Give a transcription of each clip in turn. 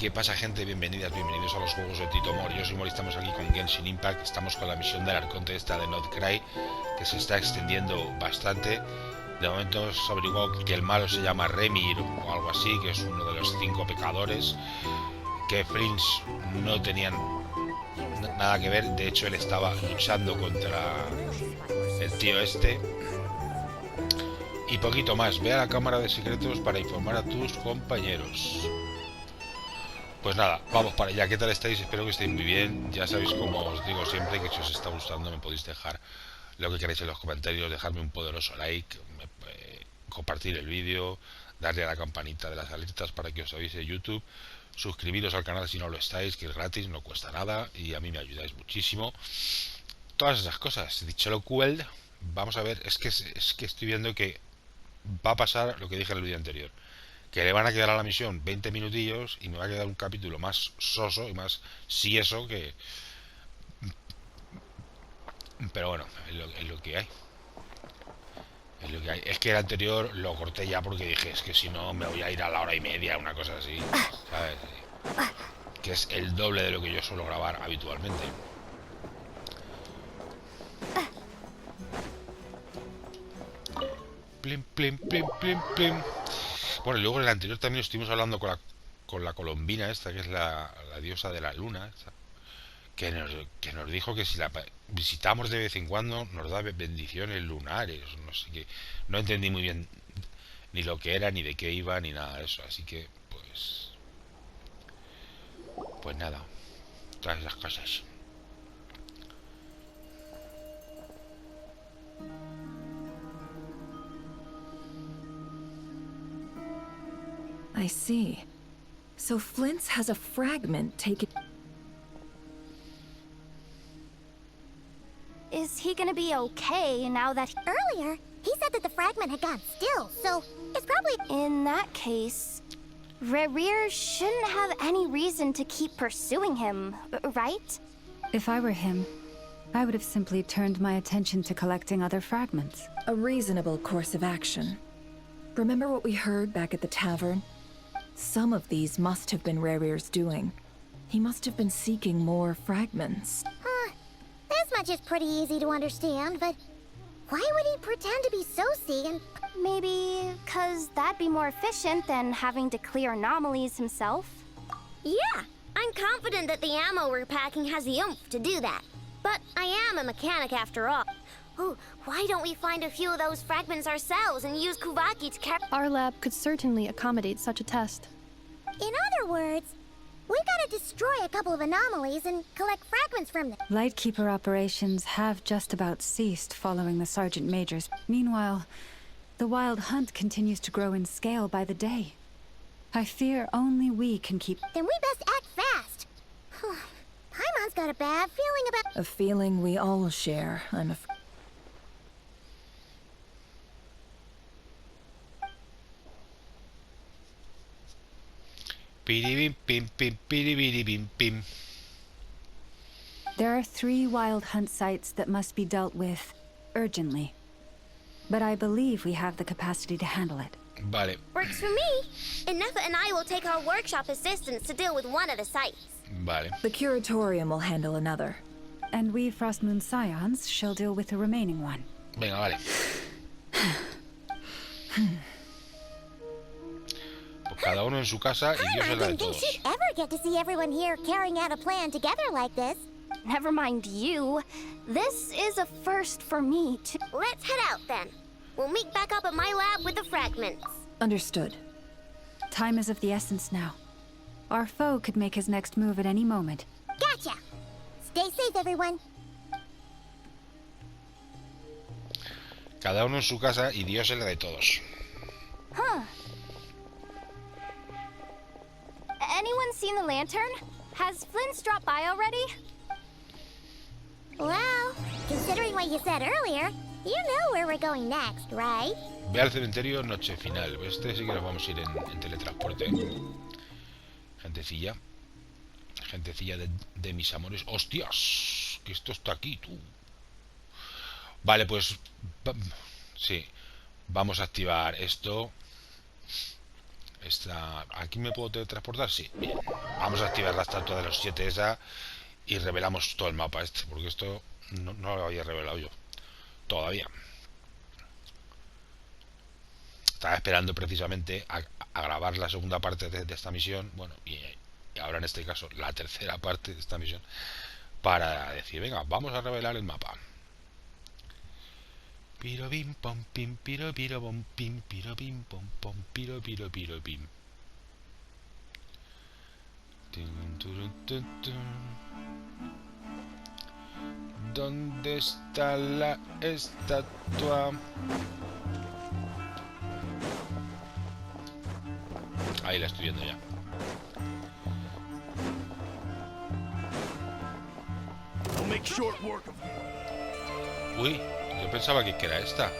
¿Qué pasa, gente? Bienvenidas, bienvenidos a los juegos de Tito. Yo soy Mori, estamos aquí con Genshin Impact. Estamos con la misión del arconte esta de Not Cry, que se está extendiendo bastante. De momento hemos averiguado que el malo se llama Rerir o algo así, que es uno de los 5 pecadores, que Prince no tenían nada que ver. De hecho, él estaba luchando contra el tío este. Y poquito más. Ve a la cámara de secretos para informar a tus compañeros. Pues nada, vamos para allá. ¿Qué tal estáis? Espero que estéis muy bien. Ya sabéis, como os digo siempre, que si os está gustando me podéis dejar lo que queráis en los comentarios, dejarme un poderoso like, compartir el vídeo, darle a la campanita de las alertas para que os avise YouTube, suscribiros al canal si no lo estáis, que es gratis, no cuesta nada y a mí me ayudáis muchísimo. Todas esas cosas. Dicho lo cual, vamos a ver, es que estoy viendo que va a pasar lo que dije en el vídeo anterior, que le van a quedar a la misión 20 minutillos y me va a quedar un capítulo más soso y más si eso que... Pero bueno, es lo que hay. Es lo que hay. Es que el anterior lo corté ya porque dije, es que si no me voy a ir a la hora y media, una cosa así, ¿sabes? Que es el doble de lo que yo suelo grabar habitualmente. Plim, plim, plim, plim, plim. Bueno, y luego en el anterior también estuvimos hablando con la colombina esta, que es la diosa de la luna, esta, que nos dijo que si la visitamos de vez en cuando nos da bendiciones lunares, no sé qué. No entendí muy bien ni lo que era, ni de qué iba, ni nada de eso, así que pues nada, todas esas cosas. I see. So Flint's has a fragment taken... Is he gonna be okay now that Earlier, he said that the fragment had gone still, so it's probably... In that case, Rerir shouldn't have any reason to keep pursuing him, right? If I were him, I would have simply turned my attention to collecting other fragments. A reasonable course of action. Remember what we heard back at the tavern? Some of these must have been Rerir's doing. He must have been seeking more fragments. This much is pretty easy to understand, but why would he pretend to be Soci and... Maybe 'cause that'd be more efficient than having to clear anomalies himself? Yeah, I'm confident that the ammo we're packing has the oomph to do that. But I am a mechanic after all. Oh, why don't we find a few of those fragments ourselves and use Kuvaki to carry... Our lab could certainly accommodate such a test. In other words, we gotta destroy a couple of anomalies and collect fragments from them. Lightkeeper operations have just about ceased following the Sergeant Major's. Meanwhile, the wild hunt continues to grow in scale by the day. I fear only we can keep... Then we best act fast. Paimon's got a bad feeling about... A feeling we all share, I'm afraid. Piribim, pim, pim, piribiribim, pim. There are 3 wild hunt sites that must be dealt with urgently. But I believe we have the capacity to handle it. Vale, Works for me. Nefa and I will take our workshop assistants to deal with one of the sites. vale. The Curatorium will handle another. And we Frostmoon Scions shall deal with the remaining one. Venga, vale. Pues cada uno en su casa y Dios es la de I didn't think todos. she'd ever get to see everyone here carrying out a plan together like this. Never mind you. This is a first for me, too. Let's head out then. We'll meet back up at my lab with the fragments. Understood. Time is of the essence now. Our foe could make his next move at any moment. Gotcha. Stay safe, everyone. Cada uno en su casa y Dios es la de todos. Huh. Anyone seen the lantern? Has Flint dropped by already? Well, considering what you said earlier, you know where we're going next, right? Ve al cementerio, noche final. Este sí que nos vamos a ir en teletransporte. Gentecilla. Gentecilla de mis amores. ¡Hostias! Que esto está aquí, tú. Vale, pues... Sí. Vamos a activar esto. ¿Aquí me puedo teletransportar? Sí. Bien. Vamos a activar la estatua de los 7 esa y revelamos todo el mapa este, porque esto no lo había revelado yo todavía. Estaba esperando precisamente a grabar la segunda parte de esta misión, bueno, y ahora en este caso la tercera parte de esta misión, para decir, venga, vamos a revelar el mapa. Piro bim pom pim, piro bom pim, piro bim pom pom, piro pim. ¿Dónde está la estatua? Ahí la estoy viendo ya. Uy, yo pensaba que era esta.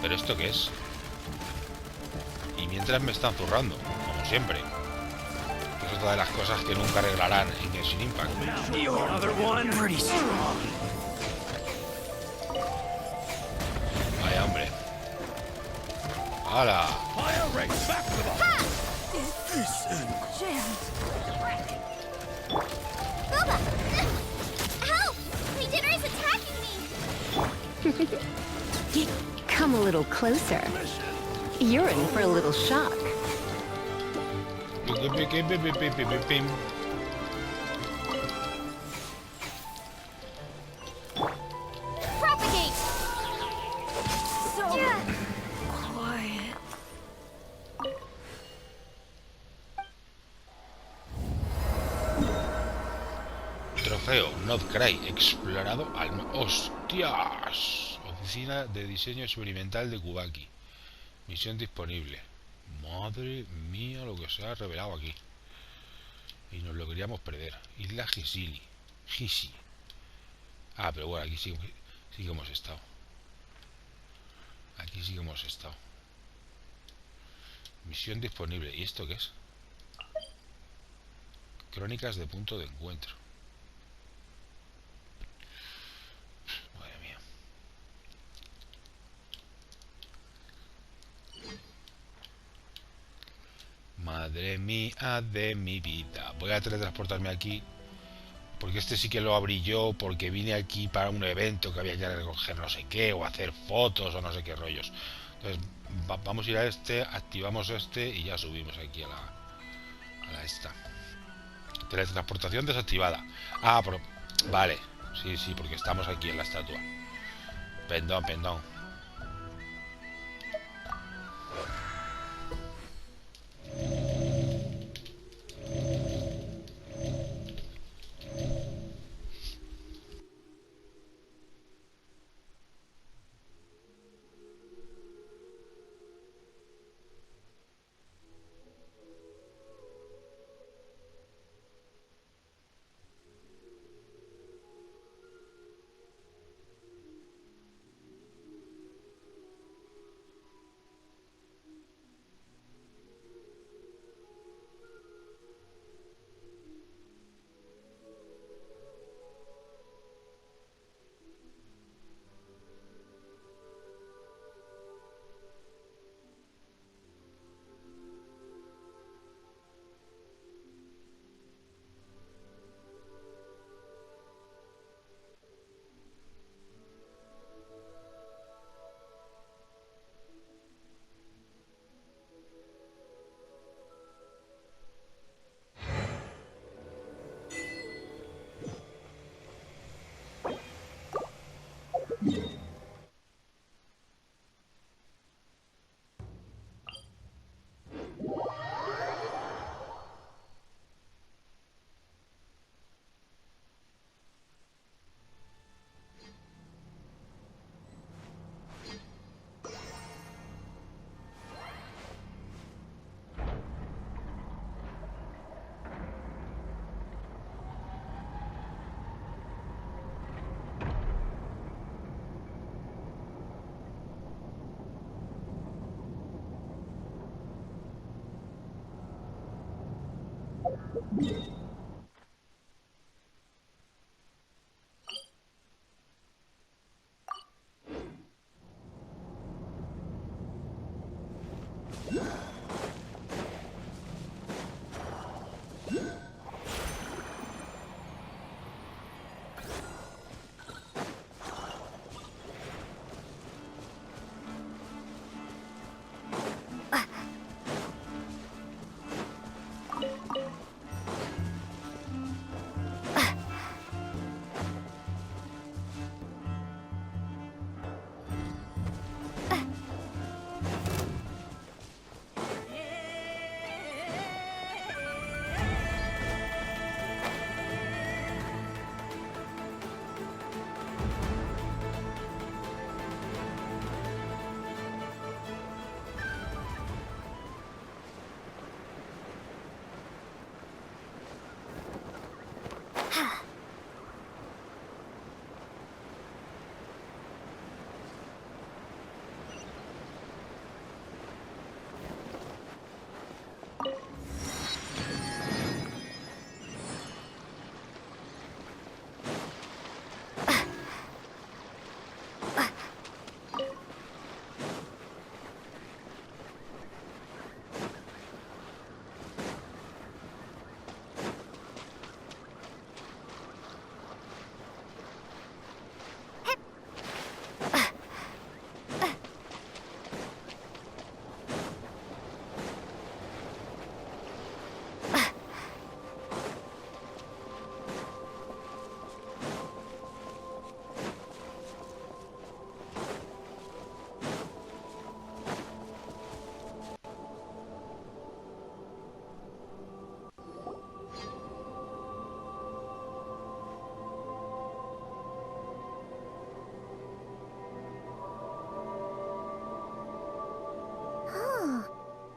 ¿Pero esto qué es? Y mientras me están zurrando, como siempre. Es otra de las cosas que nunca arreglarán en Genshin Impact. Vaya hombre. ¡Hala! Boba! Help! Rerir is attacking me! Come a little closer. You're in for a little shock. Propagate! So quiet. Trofeo Nodcray explorado al... ¡Hostias! Oficina de diseño experimental de Kubaki. Misión disponible. Madre mía, lo que se ha revelado aquí. Y nos lo queríamos perder. Isla Gisi. Ah, pero bueno, aquí sí que hemos estado. Aquí sí que hemos estado. Misión disponible. ¿Y esto qué es? Crónicas de punto de encuentro. Madre mía. Madre mía de mi vida. Voy a teletransportarme aquí, porque este sí que lo abrí yo, porque vine aquí para un evento que había que recoger no sé qué, o hacer fotos o no sé qué rollos. Entonces vamos a ir a este, activamos este y ya subimos aquí a la esta. Teletransportación desactivada. Ah, pero vale. Sí, porque estamos aquí en la estatua. Perdón.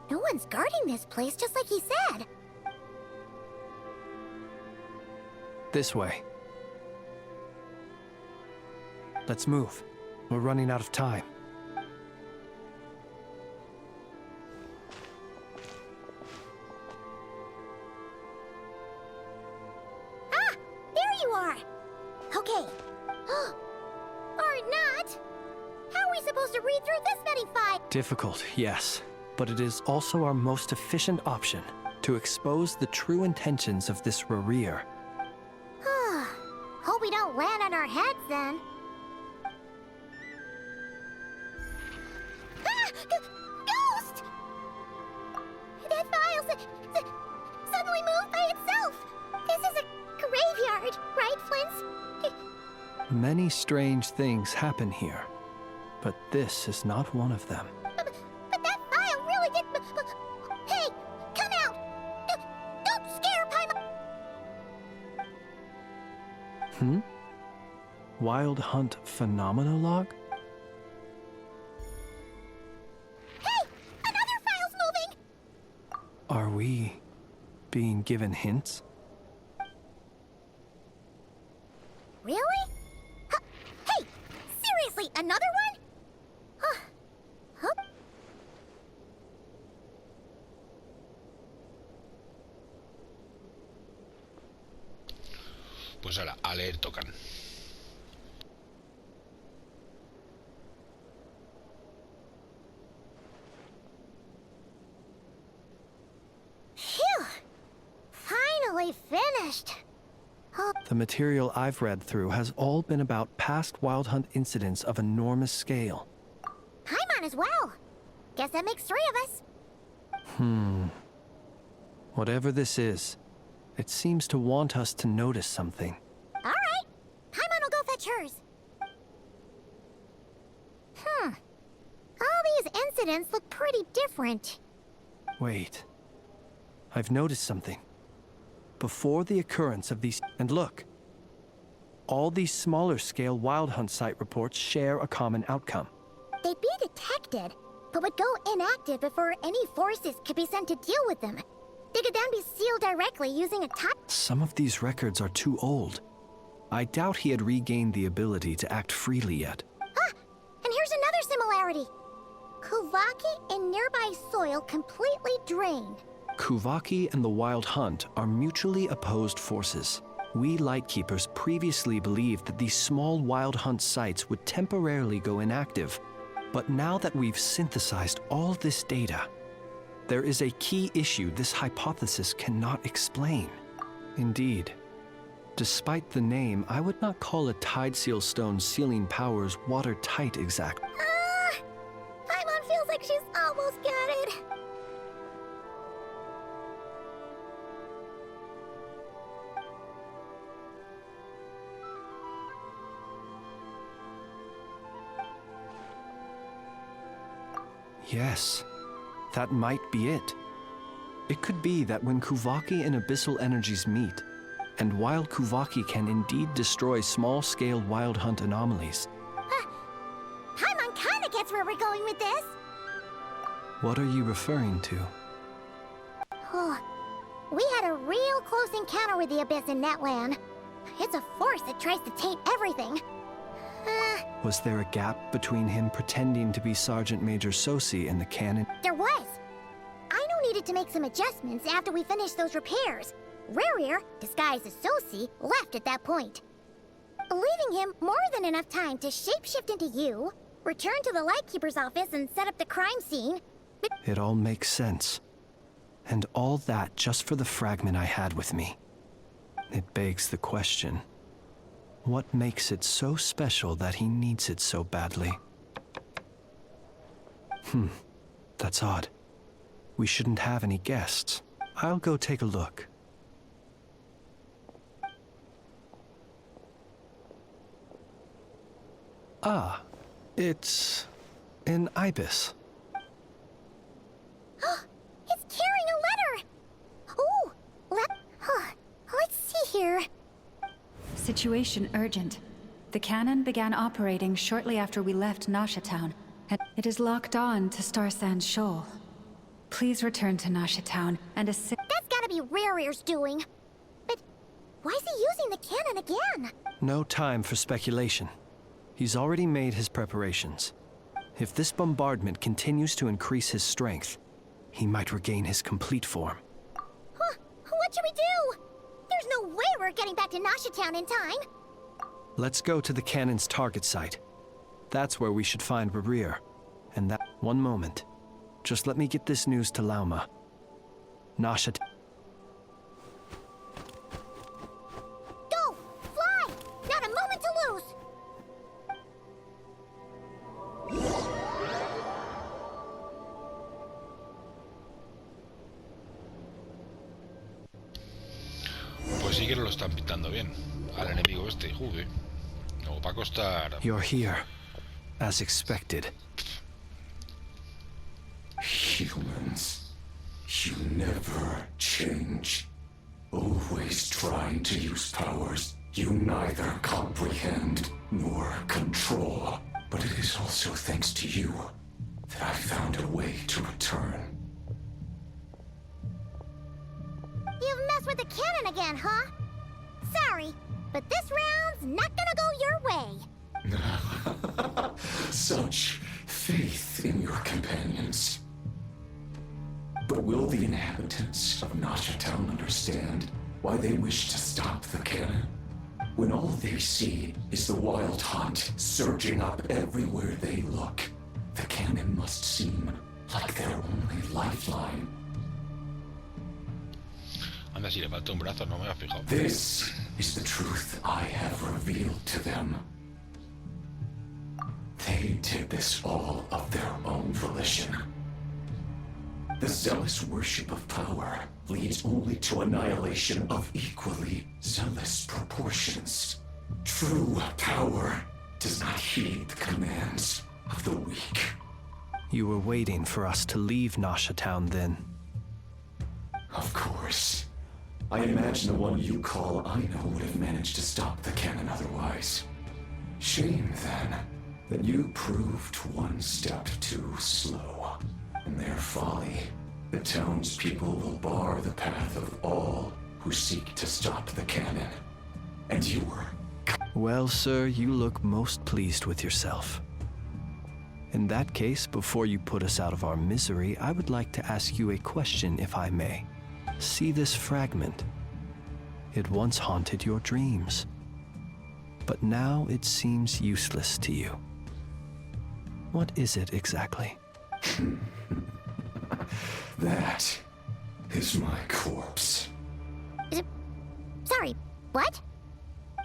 No one's guarding this place, just like he said. This way. Let's move. We're running out of time. Ah! There you are! Okay. Or not! How are we supposed to read through this many files? Difficult, yes. But it is also our most efficient option to expose the true intentions of this Rerir. Hope we don't land on our heads then. Ah! Ghost! That file suddenly moved by itself. This is a graveyard, right, Flint? Many strange things happen here, but this is not one of them. But that file really did... Hey, come out! Don't scare Paimon! Wild Hunt Phenomenologue? Hey! Another file's moving! Are we being given hints? Really? Hey! Seriously, another one? Huh? Pues ahora, a leer tocan. Phew! Finally finished. The material I've read through has all been about past Wild Hunt incidents of enormous scale. Paimon as well. Guess that makes 3 of us. Whatever this is, it seems to want us to notice something. All right. Paimon will go fetch hers. All these incidents look pretty different. Wait. I've noticed something. Before the occurrence of these... And look. All these smaller scale Wild Hunt site reports share a common outcome. They'd be detected, but would go inactive before any forces could be sent to deal with them. They could then be sealed directly using a touch. Some of these records are too old. I doubt he had regained the ability to act freely yet. Ah! And here's another similarity. Kuvaki in nearby soil completely drained. Kuvaki and the Wild Hunt are mutually opposed forces. We Lightkeepers previously believed that these small Wild Hunt sites would temporarily go inactive. But now that we've synthesized all this data, there is a key issue this hypothesis cannot explain. Indeed, despite the name, I would not call a Tideseal Stone's sealing powers watertight exactly. Paimon feels like she's almost got it. Yes, that might be it. It could be that when Kuvaki and Abyssal energies meet, and while Kuvaki can indeed destroy small-scale Wild Hunt anomalies... Paimon kinda gets where we're going with this. What are you referring to? We had a real close encounter with the Abyss in Netland. It's a force that tries to taint everything. Was there a gap between him pretending to be Sergeant Major Sosi and the canon? There was. Aino needed to make some adjustments after we finished those repairs. Rerir, disguised as Sosi, left at that point, leaving him more than enough time to shapeshift into you, return to the Lightkeeper's office and set up the crime scene. It all makes sense. And all that just for the fragment I had with me. It begs the question. What makes it so special that he needs it so badly? That's odd. We shouldn't have any guests. I'll go take a look. Ah, it's an ibis. It's carrying a letter! Ooh, let's see here. Situation urgent. The cannon began operating shortly after we left Nasha Town, and it is locked on to Star Sand Shoal. Please return to Nasha Town and assist. That's gotta be Rerir's doing. But why is he using the cannon again? No time for speculation. He's already made his preparations. If this bombardment continues to increase his strength, he might regain his complete form. What should we do? There's no way we're getting back to Nasha Town in time. Let's go to the cannon's target site. That's where we should find Rerir. And that... One moment. Just let me get this news to Lauma. Nasha... Go! Fly! Not a moment to lose! Pues sí que lo están pintando bien al enemigo este, joder. No va a costar. You're here, as expected. Humans, you never change. Always trying to use powers you neither comprehend nor control. But it is also thanks to you that I found a way to return. You've messed with the cannon again, huh? Sorry, but this round's not gonna go your way. Such faith in your companions. But will the inhabitants of Nasha Town understand why they wish to stop the cannon? When all they see is the Wild Hunt surging up everywhere they look, the cannon must seem like their only lifeline. Anda, si le falta un brazo, no me había fijado. This is the truth I have revealed to them. They did this all of their own volition. The zealous worship of power leads only to annihilation of equally zealous proportions. True power does not heed the commands of the weak. You were waiting for us to leave Nasha Town then. Of course. I imagine the one you call Aino would have managed to stop the cannon otherwise. Shame, then, that you proved one step too slow. In their folly, the townspeople will bar the path of all who seek to stop the cannon. And you were... Well, sir, you look most pleased with yourself. In that case, before you put us out of our misery, I would like to ask you a question, if I may. See this fragment? It once haunted your dreams, but now it seems useless to you. What is it exactly? That is my corpse. Sorry, what?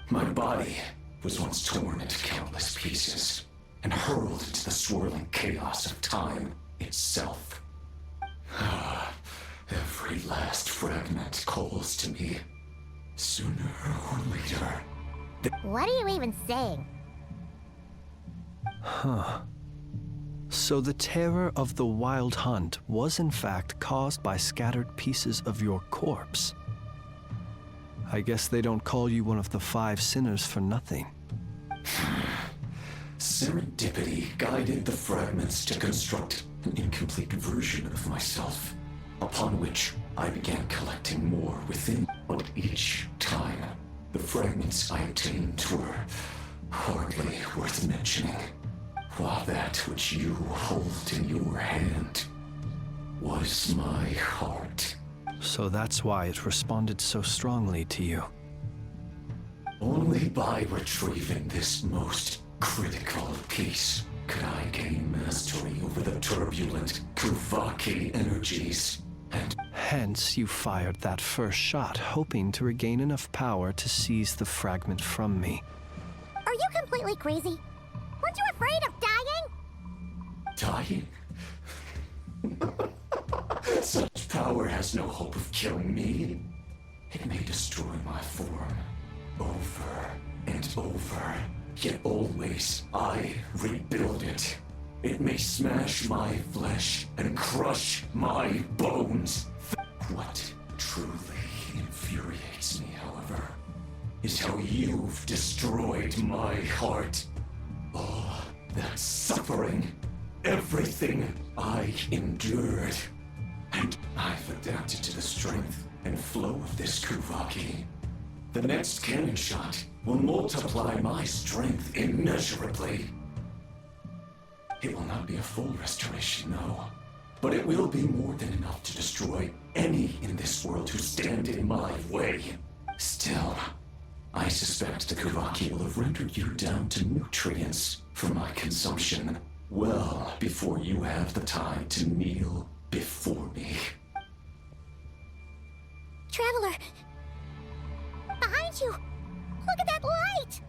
My body was once torn into countless pieces and hurled into the swirling chaos of time itself. Every last fragment calls to me. Sooner or later. What are you even saying? Huh. So the terror of the Wild Hunt was in fact caused by scattered pieces of your corpse. I guess they don't call you one of the 5 sinners for nothing. Serendipity guided the fragments to construct an incomplete version of myself, upon which I began collecting more within. But each time, the fragments I obtained were hardly worth mentioning, while that which you hold in your hand was my heart. So that's why it responded so strongly to you. Only by retrieving this most critical piece could I gain mastery over the turbulent Kuvaki energies, and hence you fired that first shot, hoping to regain enough power to seize the fragment from me. Are you completely crazy? Weren't you afraid of dying? dying? Such power has no hope of killing me. It may destroy my form over and over, yet always I rebuild it. It may smash my flesh and crush my bones. What truly infuriates me, however, is how you've destroyed my heart. All that suffering, everything I endured. And I've adapted to the strength and flow of this Kuvaki. The next cannon shot will multiply my strength immeasurably. It will not be a full restoration, no. But it will be more than enough to destroy any in this world who stand in my way. Still, I suspect the Kuvaki will have rendered you down to nutrients for my consumption well before you have the time to kneel before me. Traveler! Behind you! Look at that light!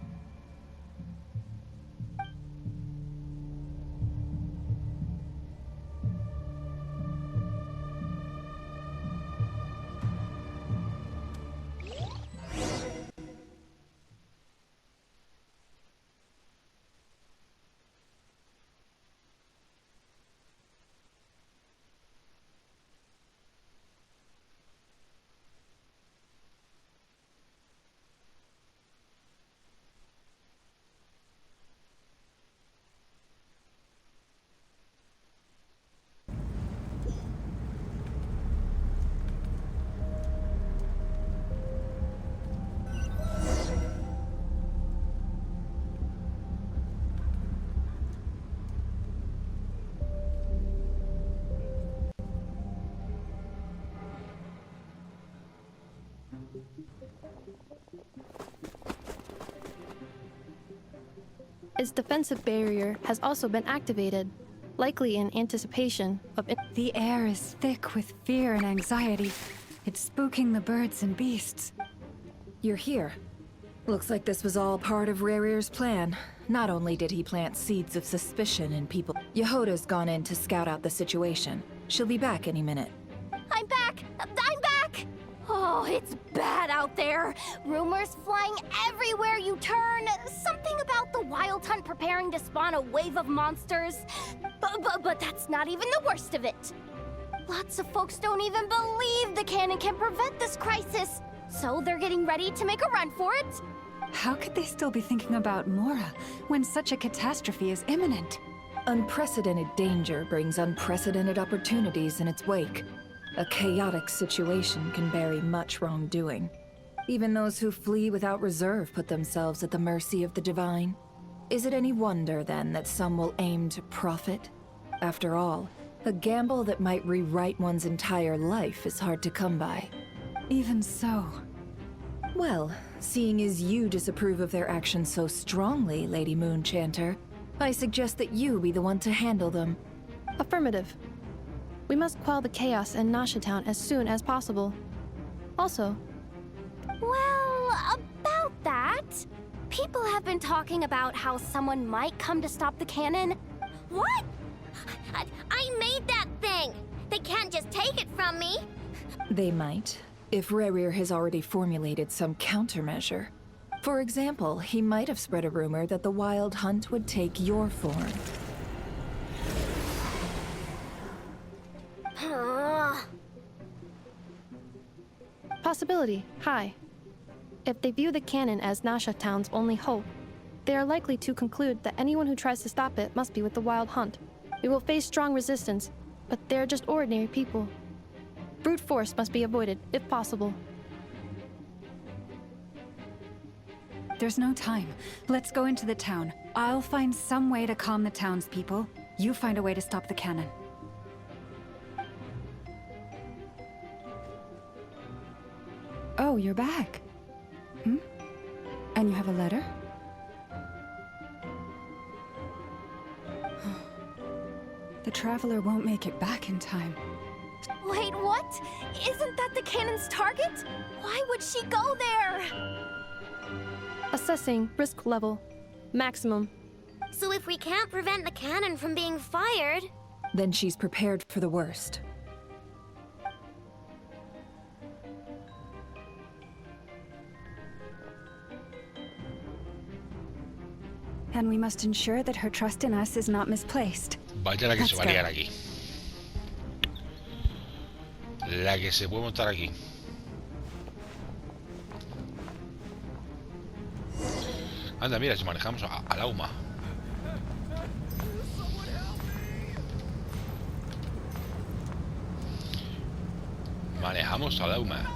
Its defensive barrier has also been activated, likely in anticipation of The air is thick with fear and anxiety. It's spooking the birds and beasts. You're here. Looks like this was all part of Rerir's plan. Not only did he plant seeds of suspicion in people, Yehoda's gone in to scout out the situation. She'll be back any minute. I'm back! I'm back! Oh, it's bad out there. Rumors flying everywhere you turn. Something about the Wild Hunt preparing to spawn a wave of monsters. But that's not even the worst of it. Lots of folks don't even believe the cannon can prevent this crisis. So they're getting ready to make a run for it. How could they still be thinking about Mora when such a catastrophe is imminent? Unprecedented danger brings unprecedented opportunities in its wake. A chaotic situation can bury much wrongdoing. Even those who flee without reserve put themselves at the mercy of the divine. Is it any wonder, then, that some will aim to profit? After all, a gamble that might rewrite one's entire life is hard to come by. Even so. Well, seeing as you disapprove of their actions so strongly, Lady Moonchanter, I suggest that you be the one to handle them. Affirmative. We must quell the chaos in Nasha Town as soon as possible. Also, Well, about that, people have been talking about how someone might come to stop the cannon. What? I made that thing! They can't just take it from me! They might, if Rerir has already formulated some countermeasure. For example, he might have spread a rumor that the Wild Hunt would take your form. possibility high. If they view the cannon as Nasha Town's only hope, they are likely to conclude that anyone who tries to stop it must be with the Wild Hunt. We will face strong resistance, but they're just ordinary people. Brute force must be avoided, if possible. There's no time. Let's go into the town. I'll find some way to calm the townspeople. You find a way to stop the cannon. Oh, you're back. And you have a letter? The traveler won't make it back in time. Wait, what? Isn't that the cannon's target? Why would she go there? Assessing risk level. Maximum. So if we can't prevent the cannon from being fired... Then she's prepared for the worst. And we must ensure that her trust in us is not misplaced. Vaya la que Let's se va a liar aquí. La que se puede montar aquí. Anda, mira, si manejamos a la UMA. Manejamos a la UMA.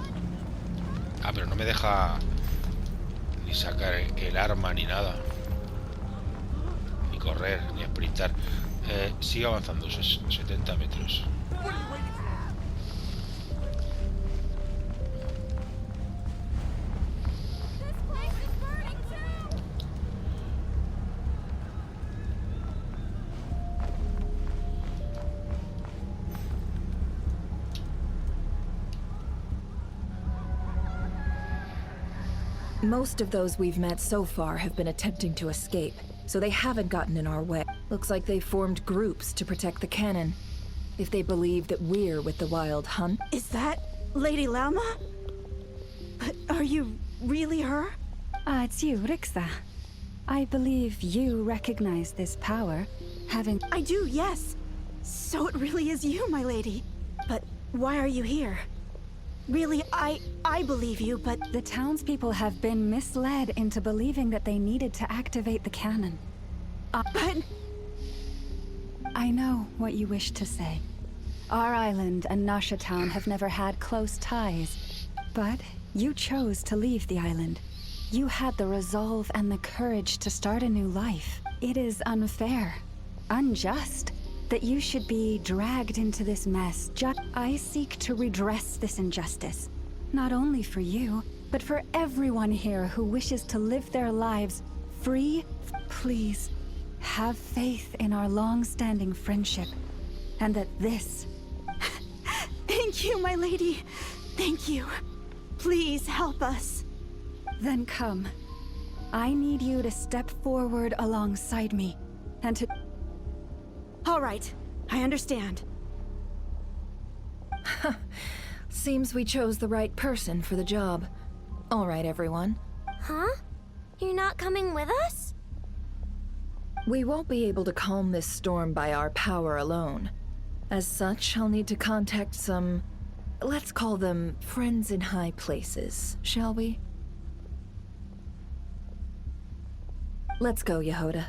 Ah, pero no me deja ni sacar el arma ni nada. Ni correr, ni sprintar. Sigue avanzando, 70 metros. Most of those we've met so far have been attempting to escape, so they haven't gotten in our way. Looks like they formed groups to protect the cannon. If they believe that we're with the Wild Hunt... Is that Lady Lama? But are you really her? It's you, Rixa. I believe you recognize this power, having... I do, yes. So it really is you, my lady. But why are you here? Really, I believe you, but... The townspeople have been misled into believing that they needed to activate the cannon. But... I know what you wish to say. Our island and Nasha Town have never had close ties. But you chose to leave the island. You had the resolve and the courage to start a new life. It is unfair, unjust, that you should be dragged into this mess. I seek to redress this injustice. Not only for you, but for everyone here who wishes to live their lives free. Please, have faith in our long-standing friendship, and that this... Thank you, my lady. Thank you. Please help us. Then come. I need you to step forward alongside me, and to... All right, I understand. Seems we chose the right person for the job. All right, everyone. Huh? You're not coming with us? We won't be able to calm this storm by our power alone. As such, I'll need to contact some... let's call them friends in high places, shall we? Let's go, Yehoda.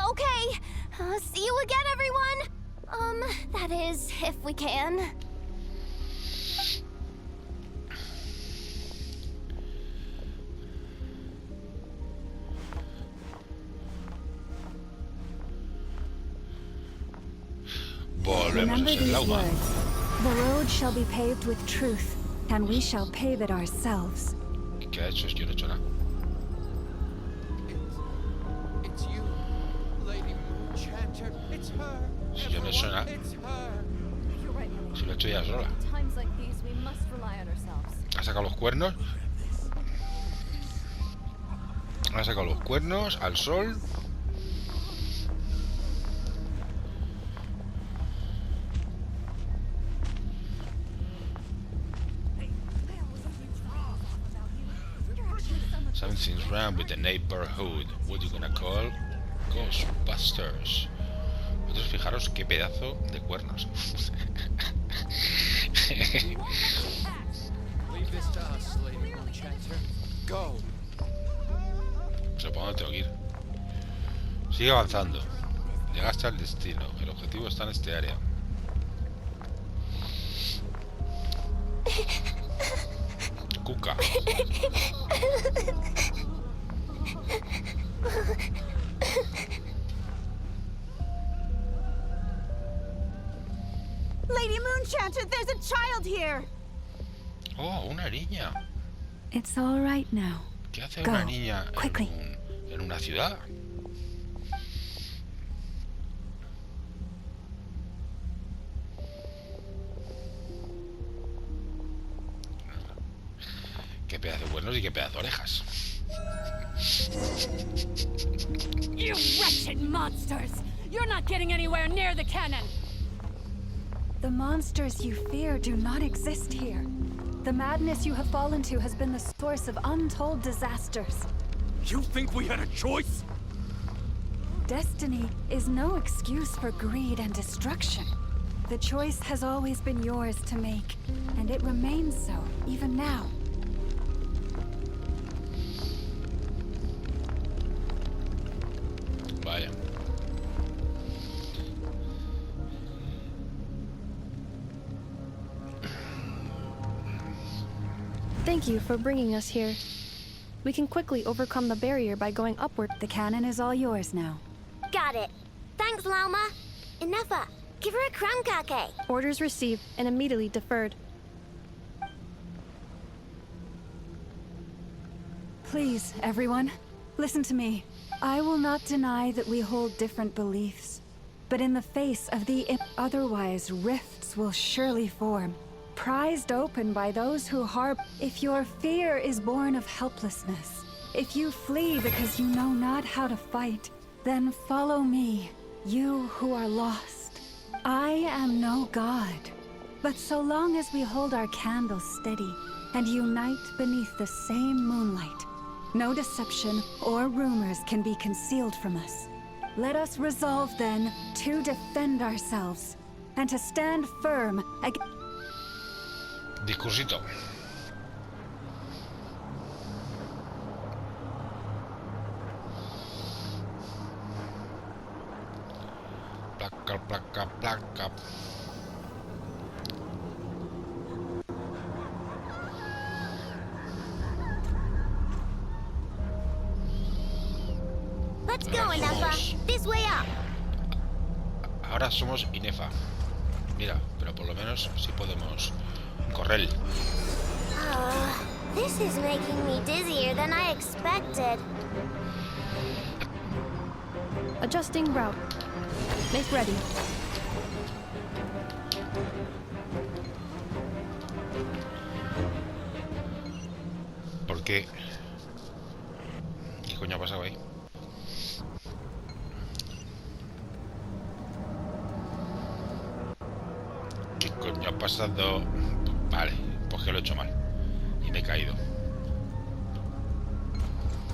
Okay. See you again, everyone. That is, if we can. Remember these words. The road shall be paved with truth, and we shall pave it ourselves. ¿Qué ha hecho? Yo no he hecho nada. Si yo no he hecho nada. Si lo he hecho ya sola. Ha sacado los cuernos. Ha sacado los cuernos al sol. Something's wrong with the neighborhood. What you gonna call? Ghostbusters. Vosotros fijaros qué pedazo de cuernos. ¿Pero para dónde tengo que ir? Sigue avanzando. Llegaste al destino. El objetivo está en este área. Cuca. Lady Moonchanter, there's a child here. Oh, una niña. It's all right now. ¿Qué hace una niña en una ciudad? Qué pedazo de cuernos y qué pedazo de orejas. You wretched monsters! You're not getting anywhere near the cannon! The monsters you fear do not exist here. The madness you have fallen to has been the source of untold disasters. You think we had a choice? Destiny is no excuse for greed and destruction. The choice has always been yours to make, and it remains so, even now. Vaya. Thank you for bringing us here. We can quickly overcome the barrier by going upward. The cannon is all yours now. Got it. Thanks, Lauma. Inefa, give her a crown kake. Orders received and immediately deferred. Please, everyone, listen to me. I will not deny that we hold different beliefs. But in the face of the otherwise, rifts will surely form. Prized open by those who harbor. If your fear is born of helplessness, if you flee because you know not how to fight, then follow me, you who are lost. I am no god, but so long as we hold our candles steady and unite beneath the same moonlight, no deception or rumors can be concealed from us. Let us resolve then to defend ourselves and to stand firm against. Discursito. Placa, placa, placa. Let's go, Inefa. This way up. Ahora somos Inefa. Mira, pero por lo menos sí podemos correr. This is making me dizzier than I expected. Adjusting route. Make ready. ¿Por qué? ¿Qué coño ha pasado ahí? ¿Qué coño ha pasado? Vale, pues que lo he hecho mal. Y me he caído.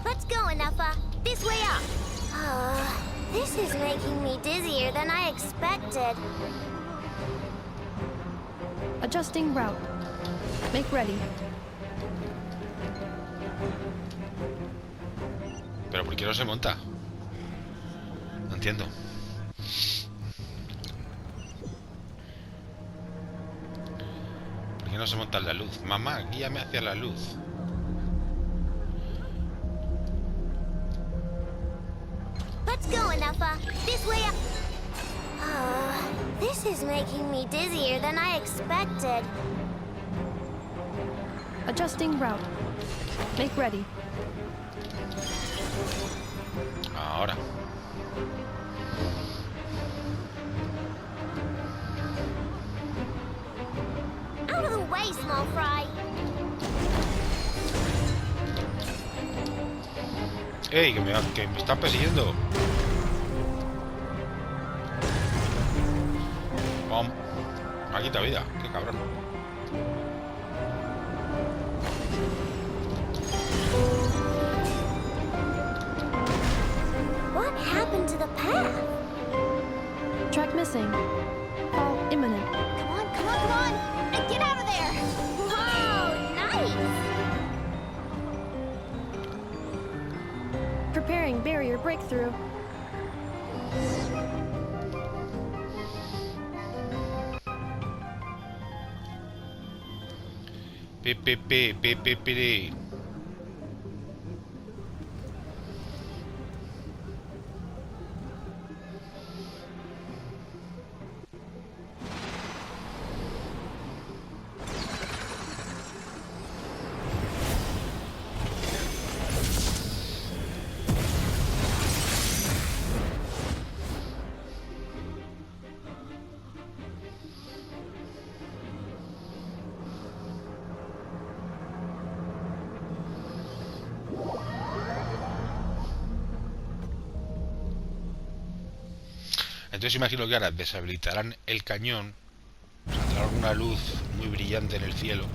Let's go, Inefa. This way up. This is making me dizzier than I expected. Adjusting route. Make ready. ¿Pero por qué no se monta? No entiendo. ¿Por qué no se monta la luz? Mamá, guíame hacia la luz. Let's go, Anafa. This way up. This is making me dizzier than I expected. Adjusting route. Make ready. Ahora. Out of the way, small fry. ¡Ey! Que me están persiguiendo. ¡Pum! Me ha quitado vida. ¡Qué cabrón! What happened to the path? Track missing. Fall imminent. Come on, come on, come on! And get out of there! Whoa, nice! Preparing barrier breakthrough. Pi. Entonces imagino que ahora deshabilitarán el cañón, saldrá alguna luz muy brillante en el cielo,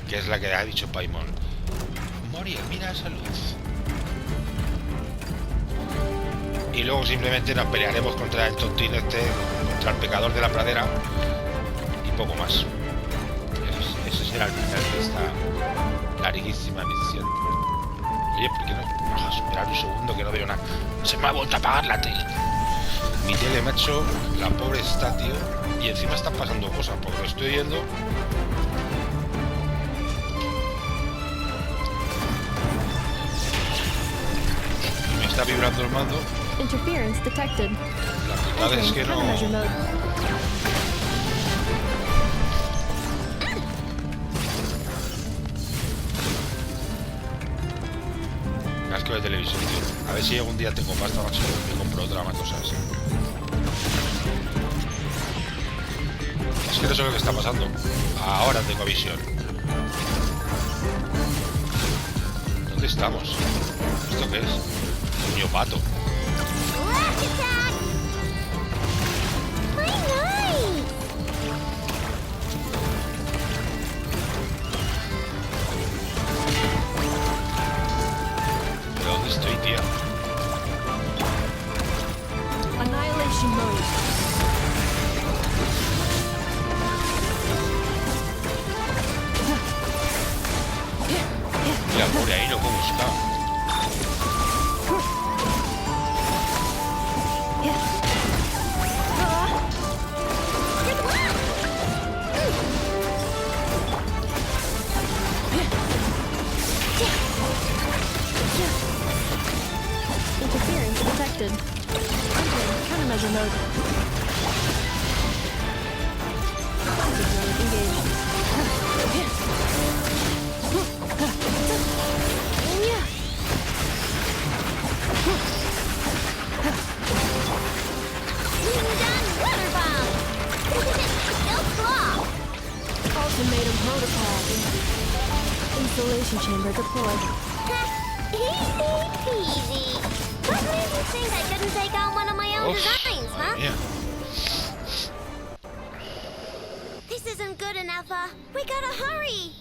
que es la que ha dicho Paimon. Moria, mira esa luz. Y luego simplemente nos pelearemos contra el tontín este, contra el pecador de la pradera y poco más. Ese será el final de esta larguísima misión. Oye, ¿por qué no? Vamos a esperar un segundo que no veo nada. Se me ha vuelto a apagar la tele. Mi tele, macho, la pobre está, tío. Y encima están pasando cosas, porque lo estoy viendo. Y me está vibrando el mando. Interference detected. La putada es que no... Casco de televisión, tío. A ver si algún día tengo pasta, macho, y compro otra más cosas. Es que no sé lo que está pasando. Ahora tengo visión. ¿Dónde estamos? ¿Esto qué es? Coño, pato. ¿Pero dónde estoy, tía? Annihilation mode. Mira, pobre ahí, no cómo está. Interference detected. Entering countermeasure mode. Defensive mode engaged. Ultimatum protocol. Installation chamber deployed. Easy peasy. What made you think I couldn't take out one of my own designs, huh? Yeah. This isn't good enough, we gotta hurry.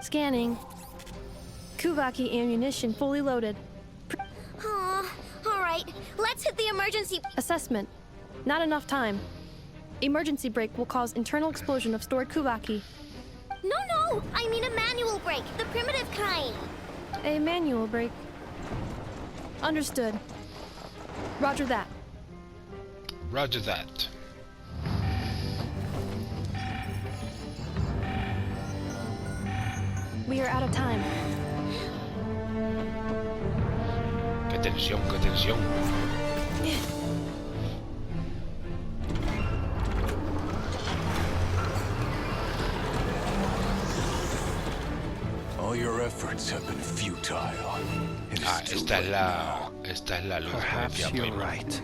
Scanning. Kuvaki ammunition fully loaded. Alright, let's hit the emergency... Assessment. Not enough time. Emergency brake will cause internal explosion of stored Kuvaki. No, I mean a manual brake, the primitive kind. A manual brake. Understood. Roger that. Roger that. We are out of time. Qué tensión, qué tensión. All your efforts have been futile. It is too late now. Esta es la luz. Perhaps you're right.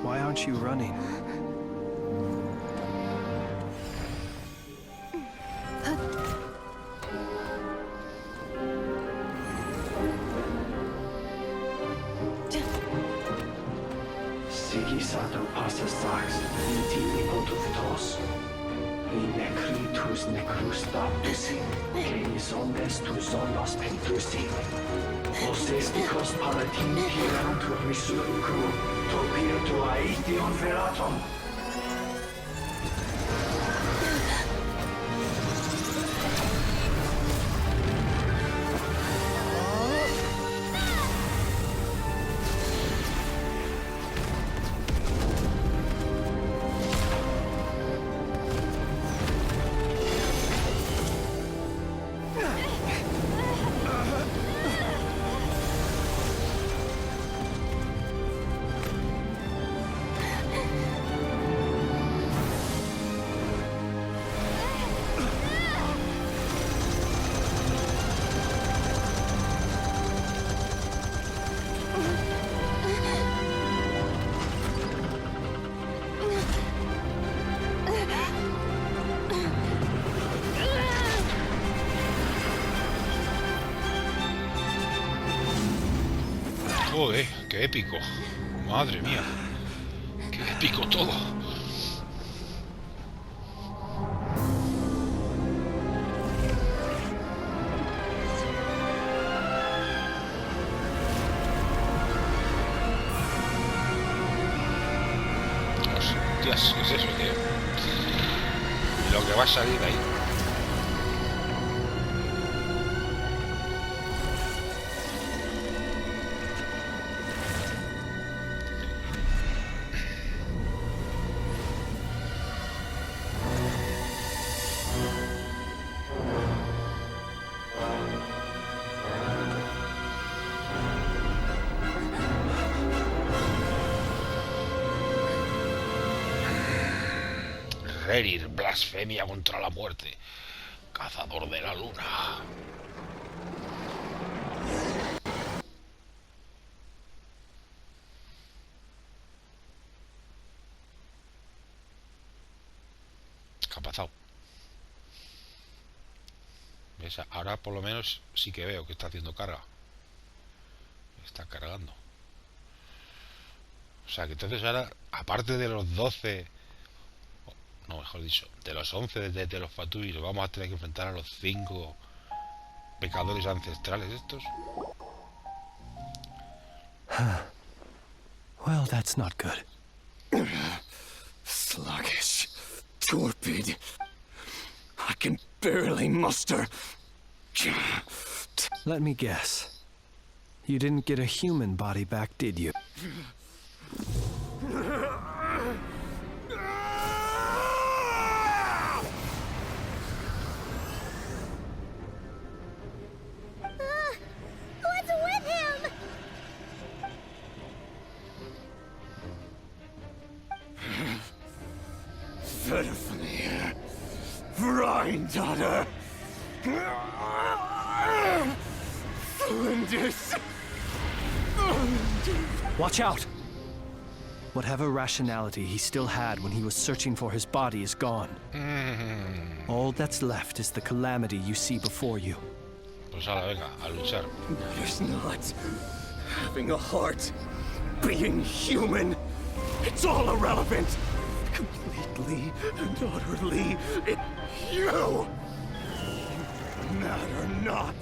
Why aren't you running? Sigisato passa sax, intimi potuftos. Necritus necrus baptisi, canis omnes tu zonos pentusi. Os esticos palatin pirantur resurrecru, topirtu aethion veratum. Joder, qué épico. Madre mía. Qué épico todo. Hostias, ¿qué es eso, tío? Lo que va a salir ahí. Rerir, blasfemia contra la muerte. Cazador de la luna. ¿Qué ha pasado? ¿Ves? Ahora por lo menos sí que veo que está haciendo carga. Está cargando. O sea que entonces ahora, aparte de los 12... No, mejor dicho, de los 11 de los Fatui, vamos a tener que enfrentar a los 5 pecadores ancestrales estos. Well, that's not good. Sluggish, torpid. I can barely muster. Let me guess. You didn't get a human body back, did you? What's with him? Verfnir, Rheindaughter, Flinders. Watch out! Whatever rationality he still had when he was searching for his body is gone. All that's left is the calamity you see before you. Pues ahora, venga, a luchar. Matters not. Having a heart, being human, it's all irrelevant. Completely and utterly, you matter not.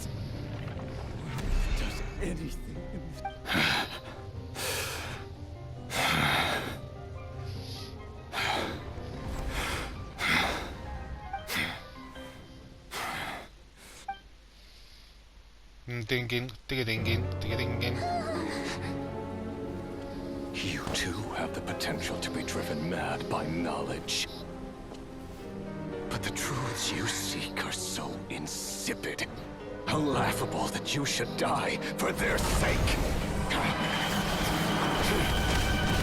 Does anything in this... Thinking, thinking. You too have the potential to be driven mad by knowledge. But the truths you seek are so insipid. How laughable that you should die for their sake.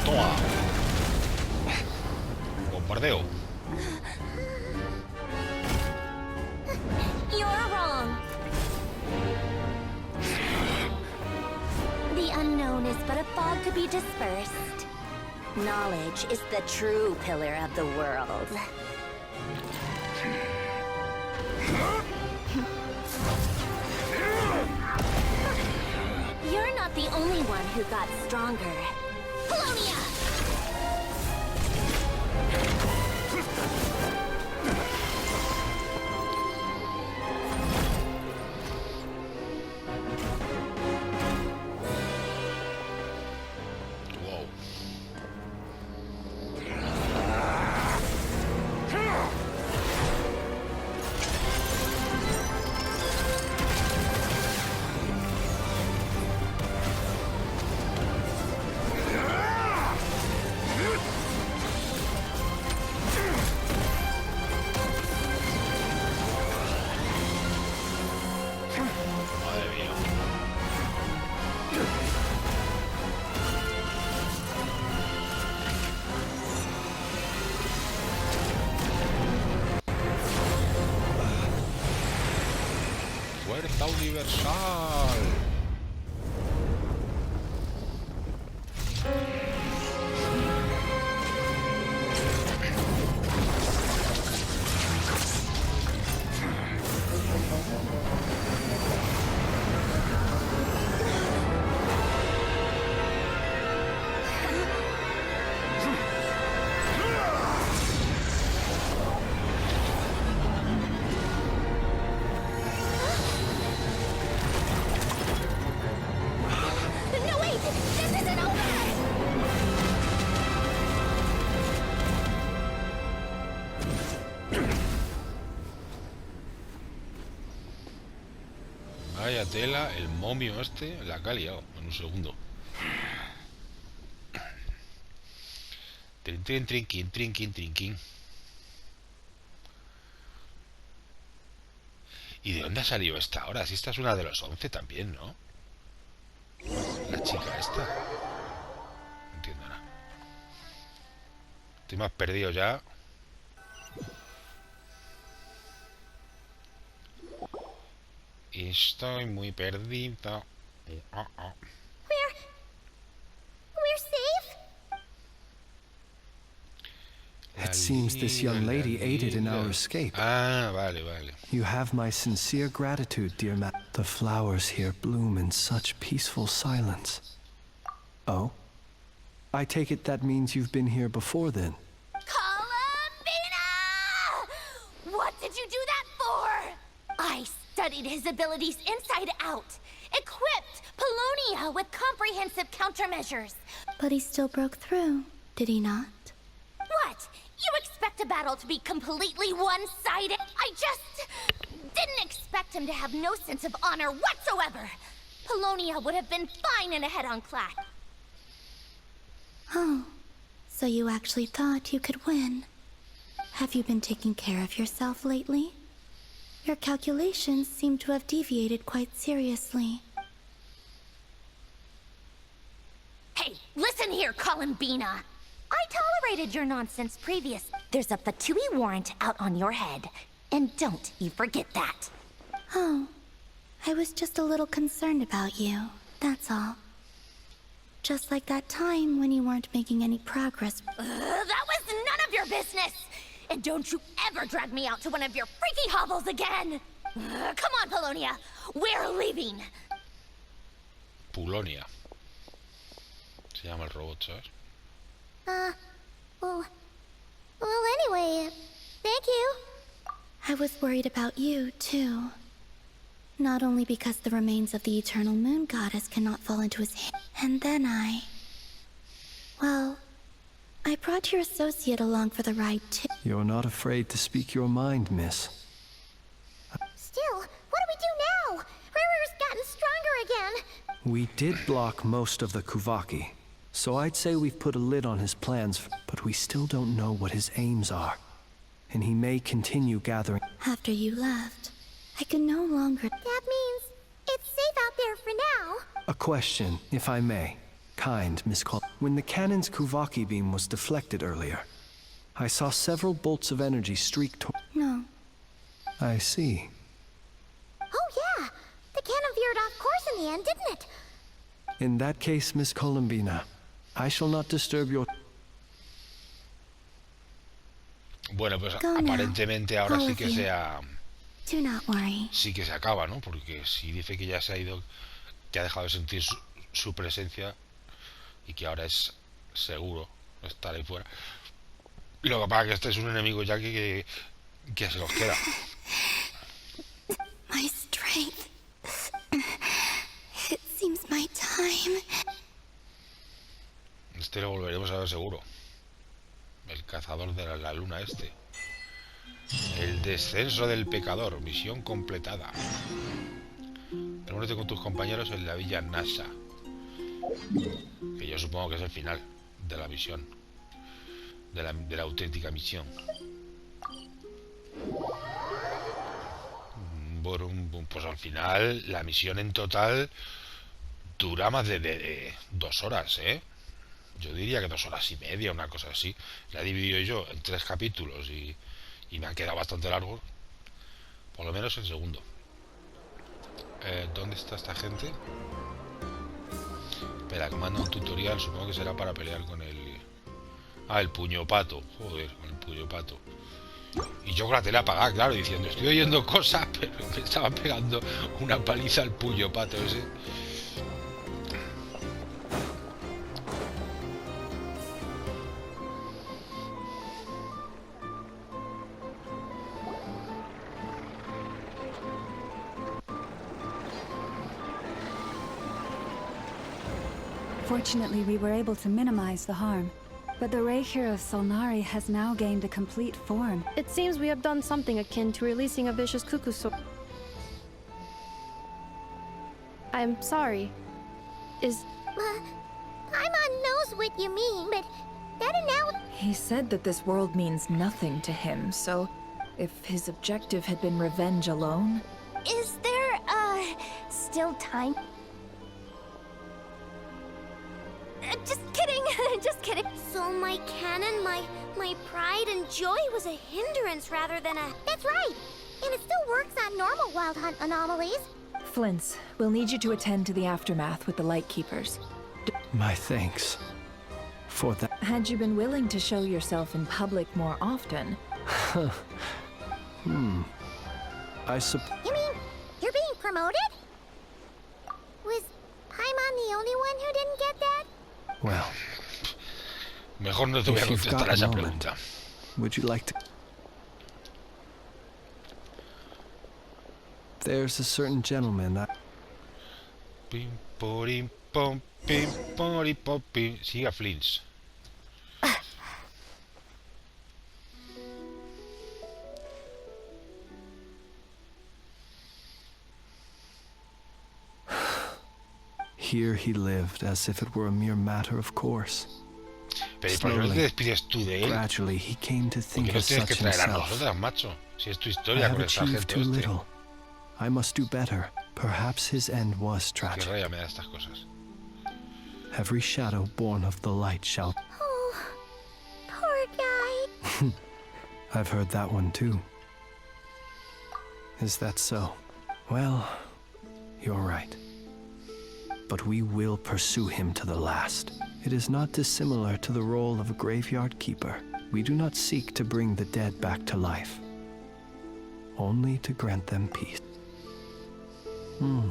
Toma. Bombardeo. You're wrong. The unknown is but a fog to be dispersed. Knowledge is the true pillar of the world. You're not the only one who got stronger. Polonia! Fuerza universal. Vaya tela, el momio este la que ha liado en un segundo. Trinquín. ¿Y de dónde ha salido esta ahora? Si esta es una de los 11 también, ¿no? La chica esta. No entiendo nada. Estoy más perdido ya. Estoy muy perdido. We're safe? It seems this young lady aided in our escape. Ah, vale. You have my sincere gratitude, dear ma. The flowers here bloom in such peaceful silence. Oh? I take it that means you've been here before then. Columbina! What did you do that for? I studied his abilities inside out. Equipped Polonia with comprehensive countermeasures. But he still broke through, did he not? What? You expect a battle to be completely one-sided? I just didn't expect him to have no sense of honor whatsoever. Polonia would have been fine in a head-on clash. Oh, so you actually thought you could win. Have you been taking care of yourself lately? Your calculations seem to have deviated quite seriously. Hey, listen here, Columbina. I tolerated your nonsense previous. There's a Fatui warrant out on your head. And don't you forget that. Oh, I was just a little concerned about you, that's all. Just like that time when you weren't making any progress. That was none of your business! And don't you ever drag me out to one of your freaky hovels again! Come on, Polonia! We're leaving! Polonia. Se llama el robot, ¿sabes? Well, anyway, thank you. I was worried about you, too. Not only because the remains of the Eternal Moon Goddess cannot fall into his hand, and then well, I brought your associate along for the ride, too. You're not afraid to speak your mind, miss. Still, what do we do now? Rerir's gotten stronger. We did block most of the Kuvaki, so I'd say we've put a lid on his plans, but we still don't know what his aims are. And he may continue gathering. After you left, I could no longer... That means it's safe out there for now. A question, if I may. Kind, Miss Cole. When the cannon's Kuvaki beam was deflected earlier, I saw several bolts of energy streak toward... No. I see. Oh yeah! The cannon veered off course in the end, didn't it? In that case, Miss Columbina, I shall not disturb your... Bueno, pues aparentemente ahora sí que Do not worry. sí que se acaba, ¿no? Porque si dice que ya se ha ido, que ha dejado de sentir su presencia y que ahora es seguro estar ahí fuera. Lo que pasa es que este es un enemigo ya que se los queda. My strength. It seems my time. Este lo volveremos a ver seguro. El cazador de la luna este. El descenso del pecador. Misión completada. Reúnete con tus compañeros en la villa Nasa. Que yo supongo que es el final de la misión. De la auténtica misión. Bueno, pues al final la misión en total dura más de 2 horas, ¿eh? Yo diría que 2 horas y media, una cosa así. La he dividido yo en 3 capítulos y me han quedado bastante largos. Por lo menos el segundo. ¿Dónde está esta gente? Espera, que manda un tutorial, supongo que será para pelear con el... Ah, el puño pato. Joder, con el puño pato. Y yo con la tele apagada, claro, diciendo, estoy oyendo cosas, pero me estaba pegando una paliza al puño pato ese. Fortunately, we were able to minimize the harm. But the Rerir of Solnari has now gained a complete form. It seems we have done something akin to releasing a vicious cuckoo sword. I'm sorry. Paimon knows what you mean, but that analogy... He said that this world means nothing to him, so if his objective had been revenge alone... Is there, still time? Just kidding, just kidding. So my cannon, my pride and joy was a hindrance rather than a... That's right! And it still works on normal Wild Hunt anomalies. Flintz, we'll need you to attend to the aftermath with the Lightkeepers. My thanks for that. Had you been willing to show yourself in public more often... I suppose... You mean, you're being promoted? Was Paimon the only one who didn't get that? Well... Mejor no te voy a contestar a esa pregunta. Would you like to... There's a certain gentleman that... Pim, porim, pom, pim, pori, pom, pim. Siga Flintz. Here he lived as if it were a mere matter of course. Pero ¿por qué no te despides tú de él? Gradually, he came to think ¿Por qué as nos tienes que such traer a himself. nosotras, macho? Si es tu I historia have con esta achieved gente too este. little. I must do better. Perhaps his end was Qué tragic. raya me da estas cosas. Every shadow born of the light shall... Oh, poor guy. I've heard that one too. Is that so? Well, you're right. But we will pursue him to the last. It is not dissimilar to the role of a graveyard keeper. We do not seek to bring the dead back to life, only to grant them peace. Oh,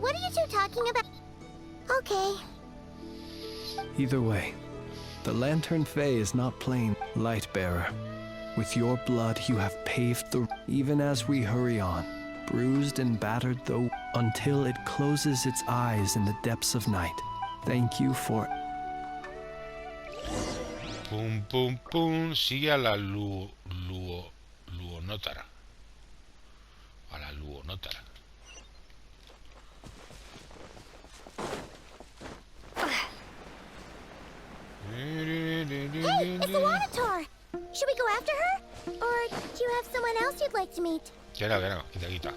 what are you two talking about? Okay. Either way, the Lantern Fae is not plain. Lightbearer, with your blood you have paved the... Even as we hurry on, bruised and battered though, until it closes its eyes in the depths of night. Thank you for... Pum, pum, pum. Sigue a la Luonótara. A la Luonótara. have someone else you'd like to meet? Que no, quita.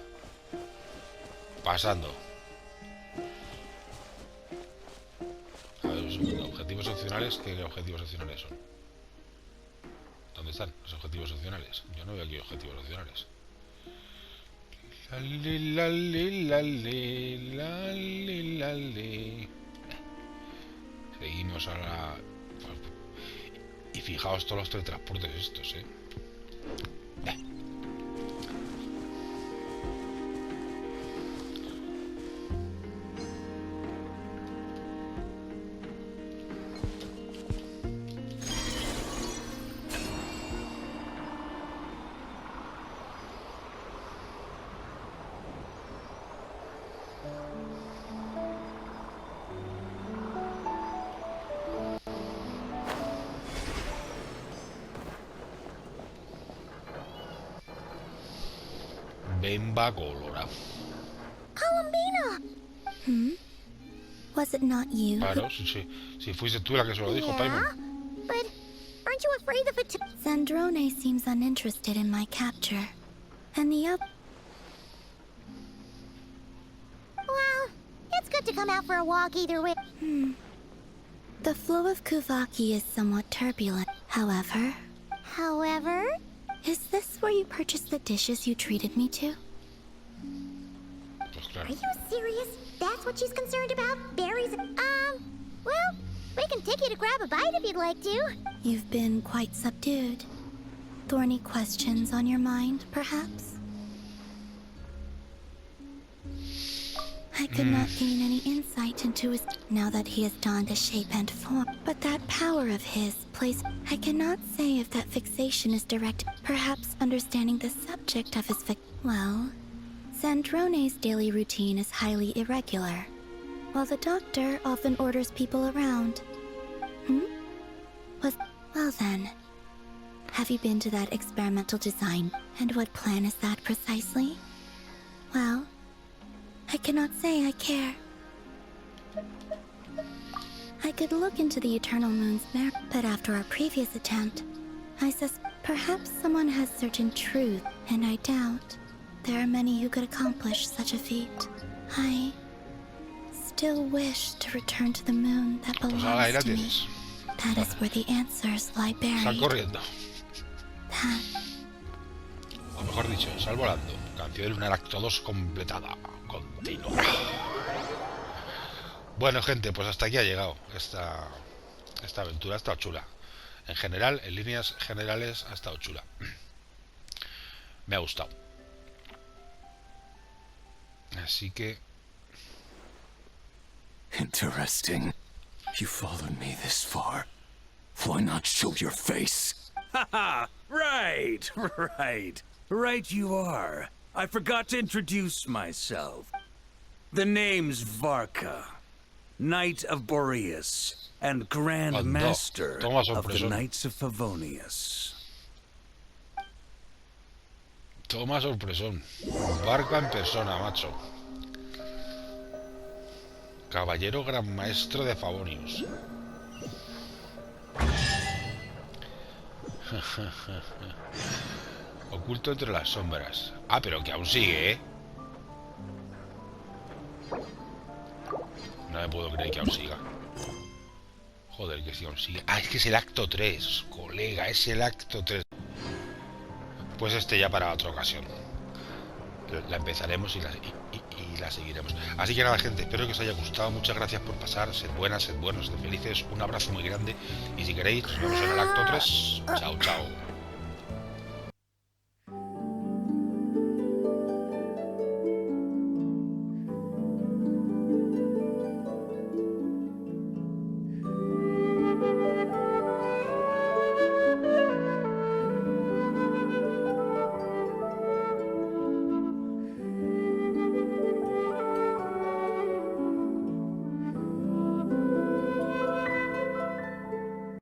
Pasando. A ver, un segundo. Objetivos opcionales, ¿qué objetivos opcionales son? ¿Dónde están los objetivos opcionales? Yo no veo aquí objetivos opcionales. Seguimos ahora. Y fijaos todos los teletransportes estos, Bemba colora. Columbina! Was it not you? Claro, si fuiste tú la que se lo dijo, Paimon. But aren't you afraid of it? Zandrone seems uninterested in my capture. And the other... Well, it's good to come out for a walk either way. The flow of Kuvaki is somewhat turbulent. However... Is this where you purchased the dishes you treated me to? Are you serious? That's what she's concerned about? Berries? Well, we can take you to grab a bite if you'd like to. You've been quite subdued. Thorny questions on your mind, perhaps? I could not gain any insight into his... now that he has donned a shape and form. But that power of his plays... I cannot say if that fixation is direct. Perhaps understanding the subject of his well... Zandrone's daily routine is highly irregular, while the doctor often orders people around. Well then... Have you been to that experimental design? And what plan is that precisely? Well... I cannot say I care. I could look into the Eternal Moon's merit, but after our previous attempt, I suspect perhaps someone has certain truth, and I doubt there are many who could accomplish such a feat. I still wish to return to the moon that belongs to me. That is where the answers lie buried. Sal corriendo. O mejor dicho, sal volando. Canción lunar acto 2 completada. Continua. Bueno, gente, pues hasta aquí ha llegado esta aventura. Ha estado chula. En general, en líneas generales, ha estado chula. Me ha gustado. Así que... Interesting. You followed me this far. Why not show your face? Haha! Right! Right you are. I forgot to introduce myself. The name's Varka, Knight of Boreas, and Grand Master of the Knights of Favonius. Toma sorpresón. Varka en persona, macho. Caballero Gran Maestro de Favonius. Oculto entre las sombras. Ah, pero que aún sigue, ¿eh? No me puedo creer que aún siga. Joder, que sí aún sigue. Ah, es que es el acto 3, colega, es el acto 3. Pues este ya para otra ocasión. La empezaremos y la seguiremos. Así que nada, gente, espero que os haya gustado. Muchas gracias por pasar. Sed buenas, sed buenos, sed felices. Un abrazo muy grande. Y si queréis, nos vemos en el acto 3. Chao, chao.